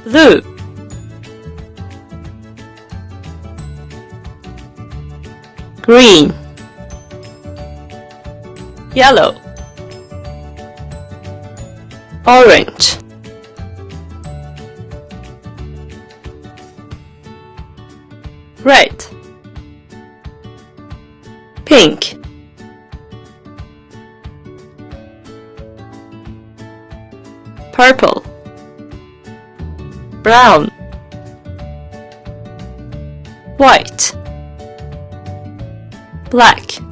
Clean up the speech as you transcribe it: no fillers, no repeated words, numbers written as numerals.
blue, green, yellow, orange, red, pink, purple, brown, white, black.